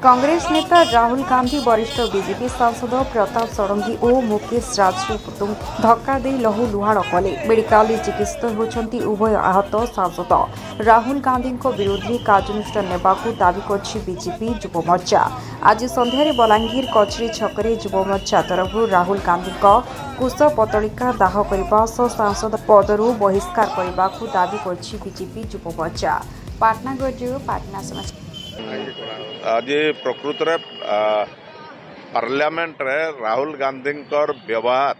कांग्रेस नेता राहुल गांधी वरिष्ठ बीजेपी सांसद प्रताप षडंगी और मुकेश राजपूत धक्का दे लहू लुहाड़ कले। मेडिकल चिकित्सित होती उभय आहत सांसद। राहुल गांधी विरोध में कार्यानुष्ठान नेबाकू दाबी कर बीजेपी युव मोर्चा। आज संध्यारे बलांगीर कचरी छकरे युव मोर्चा तरफ राहुल गांधी कुश पतलिका दाह करने सह सांसद पदरू बहिष्कार करने को दाबी कर बीजेपी युव मोर्चा। पाटनागढ़ पाटना समाचार। आज प्रकृत पार्लियामेंट रे राहुल गांधी व्यवहार,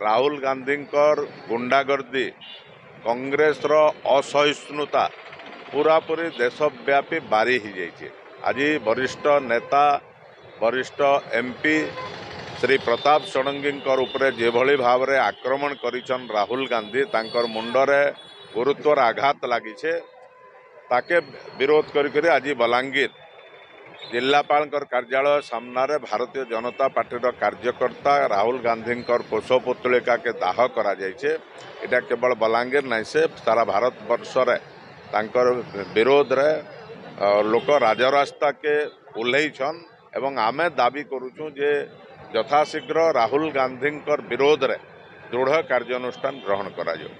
राहुल गांधी गुंडागर्दी, कांग्रेस रो असहिष्णुता पूरापूरी देशव्यापी बारी हो जाइए। आज वरिष्ठ नेता वरिष्ठ एमपी श्री प्रताप षडंगी जो भाव में आक्रमण करिछन राहुल गांधी, तांकर मुंडरे गुरुत्वर आघात लगी ताके विरोध करी आज बलांगीर जिलापाल कार्यालय सामने भारतीय जनता पार्टी कार्यकर्ता राहुल गांधी पोषपुतलिका के दाह करा जाइछे। एटा केवल बलांगीर नहीं से सारा भारत वर्ष विरोध रे लोक राजरास्ता के उल्लैछन एवं आमे दाबी करुचु जे यथाशीघ्र राहुल गांधी विरोध रे दृढ़ कार्यानुष्ठान ग्रहण करा जाऊ।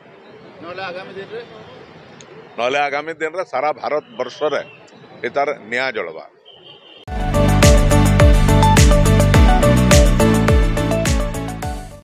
नहले आगामी दिन रे सारा भारत वर्ष रे एतार न्याय जलवा।